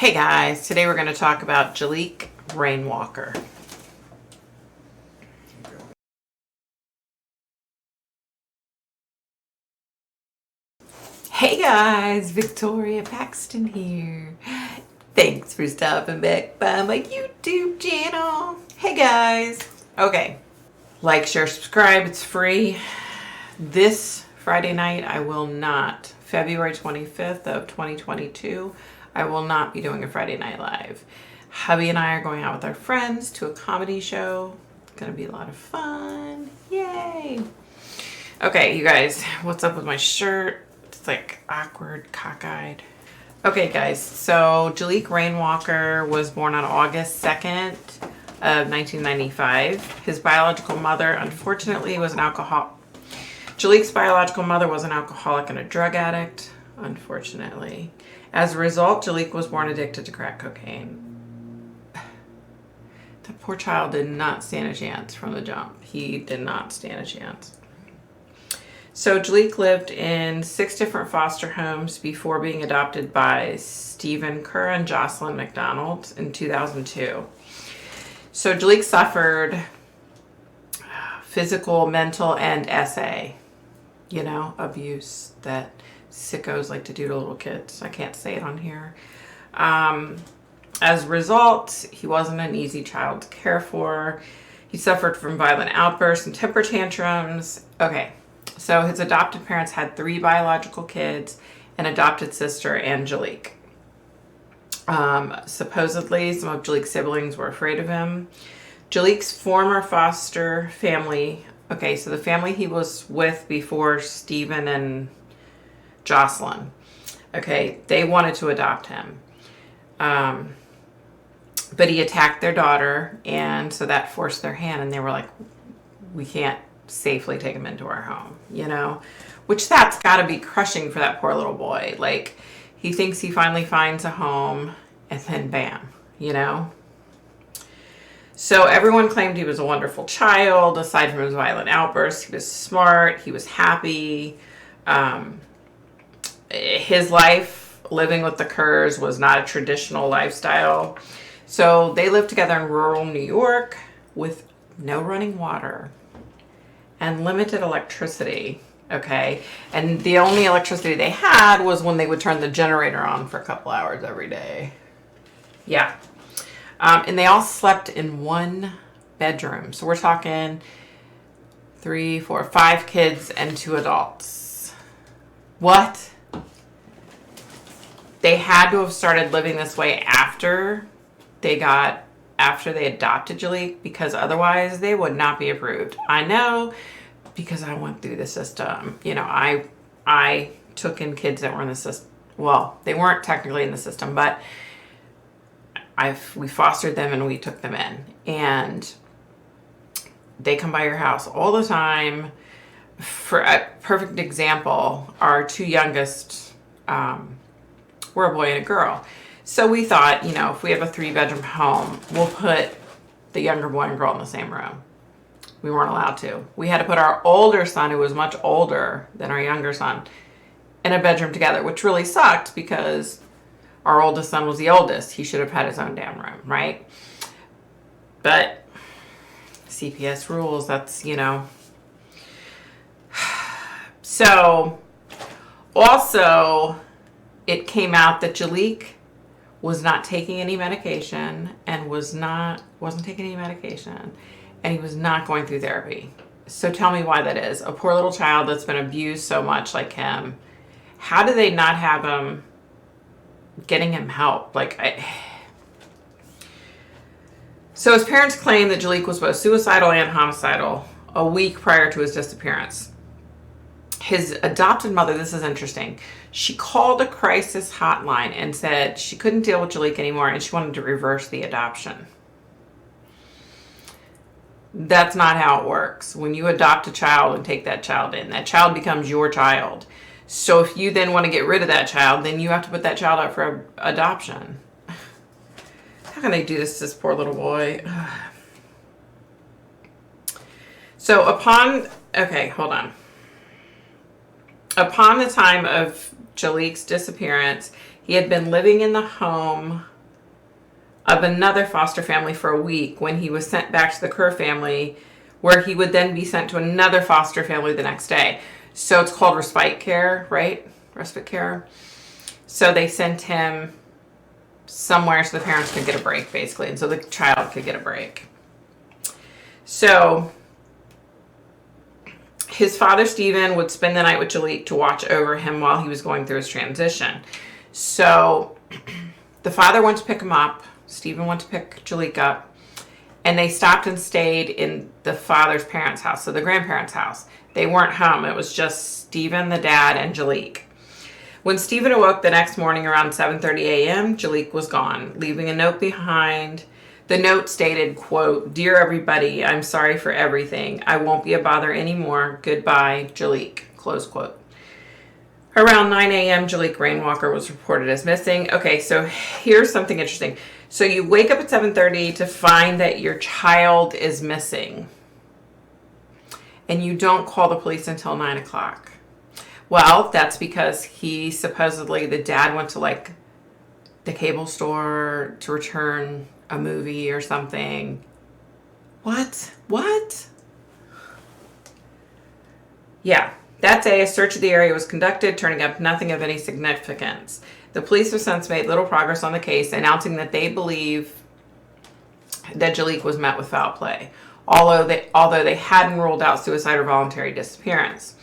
Hey guys, today we're going to talk about Jaliek Rainwalker. Hey guys, Victoria Paxton here. Thanks for stopping back by my YouTube channel. Hey guys. Okay, like, share, subscribe, it's free. This Friday night I will not, February 25th of 2022, I will not be doing a Friday Night Live. Hubby and I are going out with our friends to a comedy show. It's gonna be a lot of fun. Yay! Okay, you guys, what's up with my shirt? It's like awkward, cockeyed. Okay, guys, so Jaliek Rainwalker was born on August 2nd of 1995. His biological mother, unfortunately, was an alcoholic. Jaliek's biological mother was an alcoholic and a drug addict, unfortunately. As a result, Jaliek was born addicted to crack cocaine. That poor child did not stand a chance from the jump. He did not stand a chance. So Jaliek lived in 6 different foster homes before being adopted by Stephen Kerr and Jocelyn McDonald in 2002. So Jaliek suffered physical, mental, and SA, abuse that sickos like to do to little kids. I can't say it on here. As a result, he wasn't an easy child to care for. He suffered from violent outbursts and temper tantrums. Okay, so his adopted parents had 3 biological kids, an adopted sister, and Jaliek. Supposedly, some of Jaliek's siblings were afraid of him. Jaliek's former foster family, okay, so the family he was with before Stephen and Jocelyn, okay, they wanted to adopt him. But he attacked their daughter, and so that forced their hand, and they were like, we can't safely take him into our home, which that's got to be crushing for that poor little boy. Like, he thinks he finally finds a home, and then bam, So everyone claimed he was a wonderful child. Aside from his violent outbursts, he was smart, he was happy. His life living with the Kerrs was not a traditional lifestyle. So they lived together in rural New York with no running water and limited electricity, okay? And the only electricity they had was when they would turn the generator on for a couple hours every day. Yeah. And they all slept in one bedroom. So we're talking 3, 4, 5 kids and 2 adults. What? They had to have started living this way after they adopted Jaliek, because otherwise they would not be approved. I know, because I went through the system. I took in kids that were in the system. Well, they weren't technically in the system, but we fostered them and we took them in. And they come by your house all the time. For a perfect example, our 2 youngest were a boy and a girl. So we thought, if we have a 3-bedroom home, we'll put the younger boy and girl in the same room. We weren't allowed to. We had to put our older son, who was much older than our younger son, in a bedroom together, which really sucked because our oldest son was the oldest. He should have had his own damn room, right? But CPS rules, that's, So also, it came out that Jaliek was not taking any medication and wasn't taking any medication, and he was not going through therapy. So tell me why that is. A poor little child that's been abused so much like him, how do they not have him getting him help? So his parents claim that Jaliek was both suicidal and homicidal a week prior to his disappearance. His adopted mother, this is interesting, she called a crisis hotline and said she couldn't deal with Jaliek anymore and she wanted to reverse the adoption. That's not how it works. When you adopt a child and take that child in, that child becomes your child. So if you then want to get rid of that child, then you have to put that child up for adoption. How can they do this to this poor little boy? So upon the time of Jaliek's disappearance, He had been living in the home of another foster family for a week when he was sent back to the Kerr family, where he would then be sent to another foster family the next day. So it's called respite care, right? Respite care. So they sent him somewhere so the parents could get a break, basically, and so the child could get a break. So his father, Stephen, would spend the night with Jaliek to watch over him while he was going through his transition. So the father went to pick him up. Stephen went to pick Jaliek up. And they stopped and stayed in the father's parents' house, so the grandparents' house. They weren't home. It was just Stephen, the dad, and Jaliek. When Stephen awoke the next morning around 7:30 a.m., Jaliek was gone, leaving a note behind. The note stated, quote, "Dear everybody, I'm sorry for everything. I won't be a bother anymore. Goodbye, Jaliek," close quote. Around 9 a.m., Jaliek Rainwalker was reported as missing. Okay, so here's something interesting. So you wake up at 7:30 to find that your child is missing. And you don't call the police until 9 o'clock. Well, that's because he supposedly, the dad went to like the cable store to return a movie or something. What? Yeah. That day, a search of the area was conducted, turning up nothing of any significance. The police have since made little progress on the case, announcing that they believe that Jaliek was met with foul play, although they hadn't ruled out suicide or voluntary disappearance.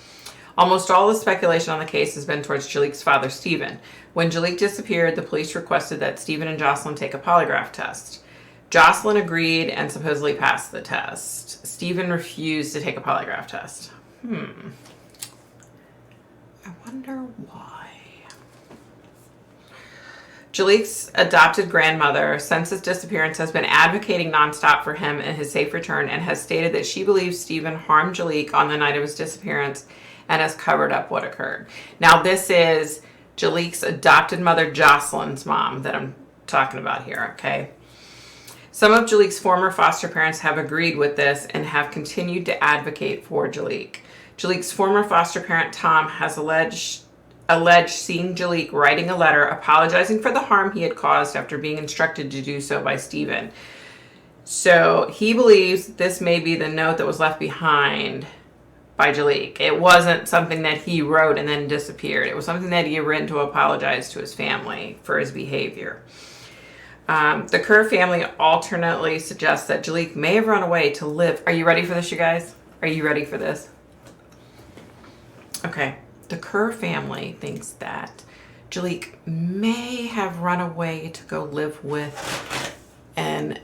Almost all the speculation on the case has been towards Jaliek's father, Stephen. When Jaliek disappeared, the police requested that Stephen and Jocelyn take a polygraph test. Jocelyn agreed and supposedly passed the test. Stephen refused to take a polygraph test. I wonder why. Jaliek's adopted grandmother, since his disappearance, has been advocating nonstop for him and his safe return, and has stated that she believes Stephen harmed Jaliek on the night of his disappearance and has covered up what occurred. Now, this is Jaliek's adopted mother, Jocelyn's mom, that I'm talking about here, okay? Some of Jaliek's former foster parents have agreed with this and have continued to advocate for Jaliek. Jaliek's former foster parent, Tom, has alleged seeing Jaliek writing a letter apologizing for the harm he had caused after being instructed to do so by Stephen. So he believes this may be the note that was left behind by Jaliek. It wasn't something that he wrote and then disappeared. It was something that he had written to apologize to his family for his behavior. The Kerr family alternately suggests that Jaliek may have run away to live. Are you ready for this, you guys? Are you ready for this? Okay. The Kerr family thinks that Jaliek may have run away to go live with an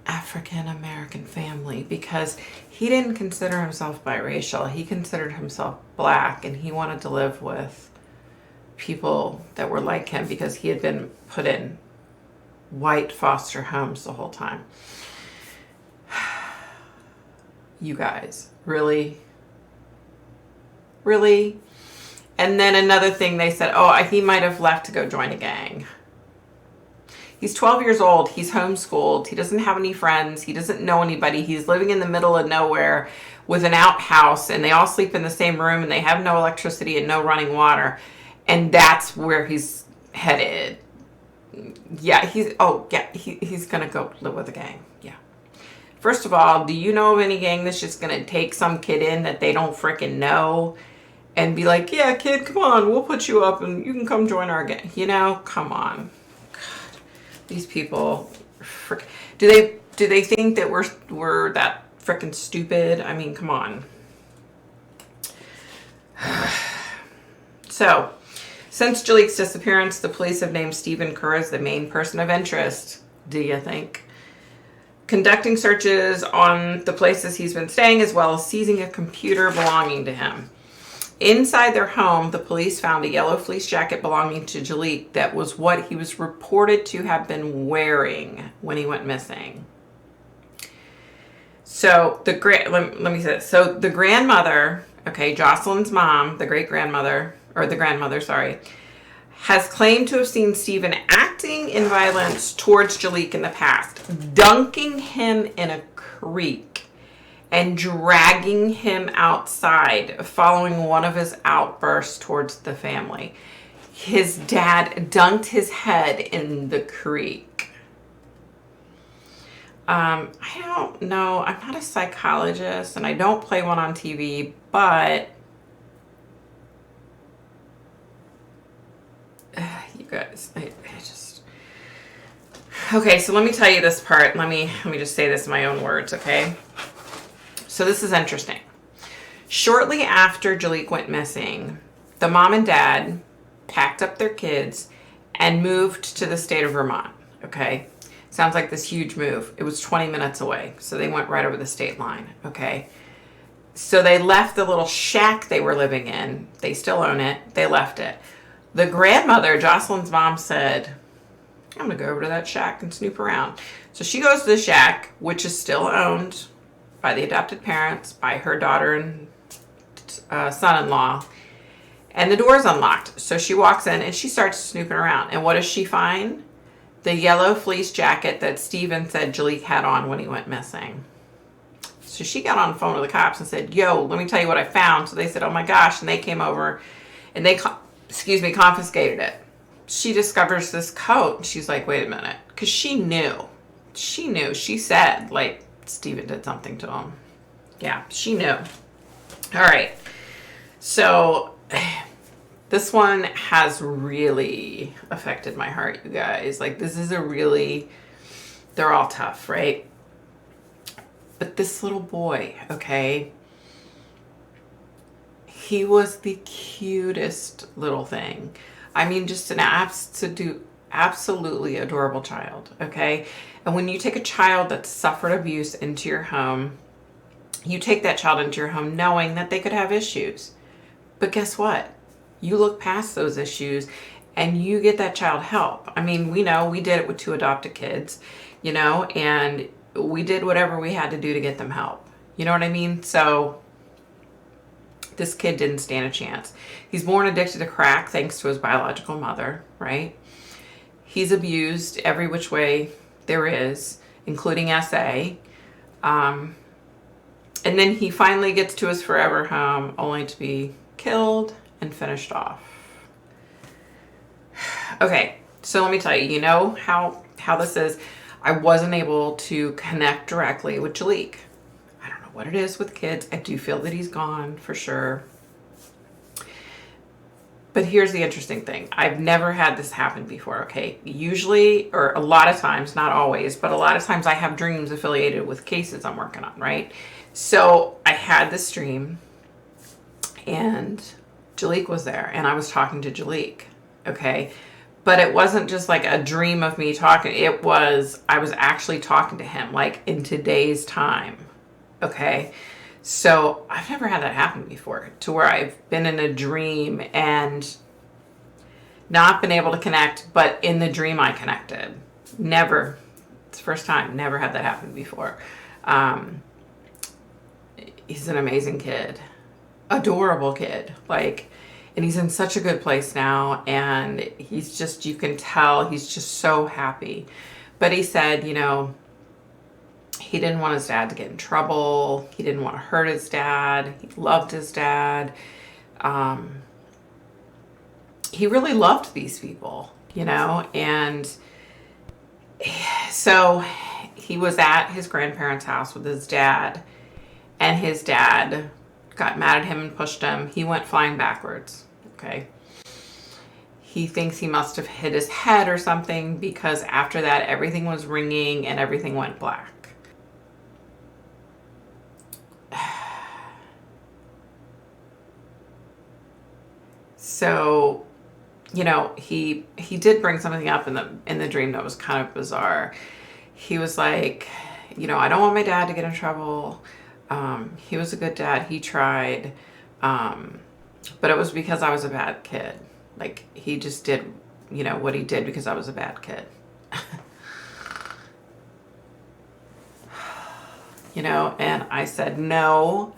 African-American family because he didn't consider himself biracial. He considered himself black, and he wanted to live with people that were like him because he had been put in white foster homes the whole time. You guys, really? Really? And then another thing they said, he might have left to go join a gang. He's 12 years old. He's homeschooled. He doesn't have any friends. He doesn't know anybody. He's living in the middle of nowhere with an outhouse, and they all sleep in the same room, and they have no electricity and no running water. And that's where he's headed. Yeah, he's going to go live with a gang. Yeah. First of all, do you know of any gang that's just going to take some kid in that they don't freaking know and be like, yeah, kid, come on, we'll put you up and you can come join our gang? You know, come on. God, these people, do they think that we're that freaking stupid? I mean, come on. So, since Jaliek's disappearance, the police have named Stephen Kerr as the main person of interest. Do you think? Conducting searches on the places he's been staying, as well as seizing a computer belonging to him. Inside their home, the police found a yellow fleece jacket belonging to Jaliek that was what he was reported to have been wearing when he went missing. So let me say this. So the grandmother, Jocelyn's mom, the grandmother, has claimed to have seen Stephen acting in violence towards Jaliek in the past, dunking him in a creek and dragging him outside following one of his outbursts towards the family. his dad dunked his head in the creek. I don't know. I'm not a psychologist and I don't play one on TV, but you guys, I just... Okay, so let me tell you this part. Let me just say this in my own words, okay? So this is interesting. Shortly after Jaliek went missing, the mom and dad packed up their kids and moved to the state of Vermont, okay? Sounds like this huge move. It was 20 minutes away, so they went right over the state line, okay? So they left the little shack they were living in. They still own it. They left it. The grandmother, Jocelyn's mom, said, I'm going to go over to that shack and snoop around. So she goes to the shack, which is still owned by the adopted parents, by her daughter and son-in-law, and the door's unlocked. So she walks in and she starts snooping around. And what does she find? The yellow fleece jacket that Steven said Jaliek had on when he went missing. So she got on the phone with the cops and said, yo, let me tell you what I found. So they said, oh my gosh. And they came over and they, confiscated it. She discovers this coat. And she's like, wait a minute. Because she knew. She said, like, Steven did something to him. Yeah, she knew. All right. So this one has really affected my heart, you guys. Like, this is they're all tough, right? But this little boy, okay, he was the cutest little thing. I mean, just an absolutely adorable child, okay? And when you take a child that suffered abuse into your home, you take that child into your home knowing that they could have issues. But guess what? You look past those issues and you get that child help. I mean, we know we did it with 2 adopted kids, you know, and we did whatever we had to do to get them help. You know what I mean? So this kid didn't stand a chance. He's born addicted to crack thanks to his biological mother, right? He's abused every which way there is, including SA. And then he finally gets to his forever home only to be killed and finished off. Okay, so let me tell you, you know how this is. I wasn't able to connect directly with Jaliek. I don't know what it is with kids. I do feel that he's gone for sure. But here's the interesting thing. I've never had this happen before, okay? Usually, or a lot of times, not always, but a lot of times I have dreams affiliated with cases I'm working on, right? So I had this dream and Jaliek was there and I was talking to Jaliek, okay? But it wasn't just like a dream of me talking. I was actually talking to him, like in today's time, okay? So I've never had that happen before, to where I've been in a dream and not been able to connect, but in the dream I connected. Never. It's the first time. Never had that happen before. He's an amazing kid. Adorable kid. Like, and he's in such a good place now. And he's just, you can tell he's just so happy. But he said, you know, he didn't want his dad to get in trouble. He didn't want to hurt his dad. He loved his dad. He really loved these people, you know, and so he was at his grandparents' house with his dad, and his dad got mad at him and pushed him. He went flying backwards, okay? He thinks he must have hit his head or something, because after that, everything was ringing and everything went black. So, you know, he did bring something up in the dream that was kind of bizarre. He was like, you know, I don't want my dad to get in trouble. He was a good dad. He tried. But it was because I was a bad kid. Like, he just did, you know, what he did because I was a bad kid. You know, and I said, no,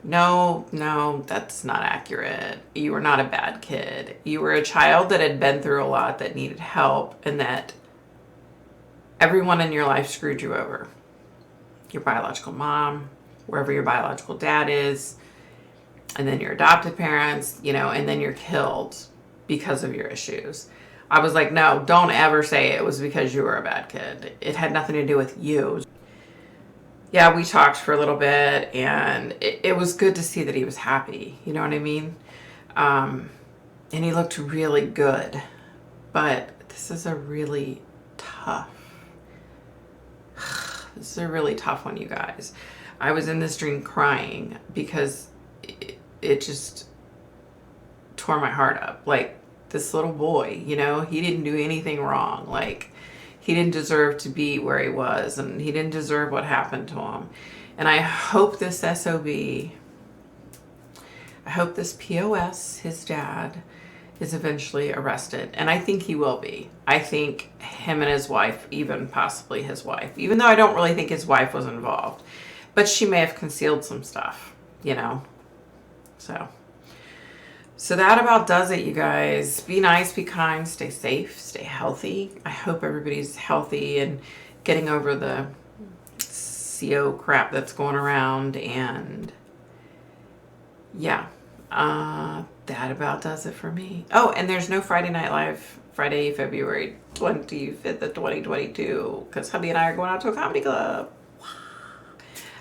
that's not accurate. You were not a bad kid. You were a child that had been through a lot, that needed help, and that everyone in your life screwed you over. Your biological mom, wherever your biological dad is, and then your adopted parents, you know, and then you're killed. because of your issues. I was like, no, don't ever say it was because you were a bad kid. It had nothing to do with you. Yeah, we talked for a little bit, and it was good to see that he was happy. You know what I mean? And he looked really good. But this is a really tough, this is a really tough one, you guys. I was in this dream crying because it just tore my heart up. Like, this little boy, you know, he didn't do anything wrong. Like, he didn't deserve to be where he was, and he didn't deserve what happened to him. And I hope this SOB, I hope this POS, his dad, is eventually arrested. And I think he will be. I think him and his wife, even possibly his wife, even though I don't really think his wife was involved, but she may have concealed some stuff, you know. So that about does it, you guys. Be nice, be kind, stay safe, stay healthy. I hope everybody's healthy and getting over the CO crap that's going around. And yeah, that about does it for me. Oh, and there's no Friday Night Live Friday, February 25th of 2022, because hubby and I are going out to a comedy club.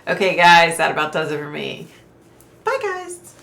Okay, guys, that about does it for me. Bye, guys.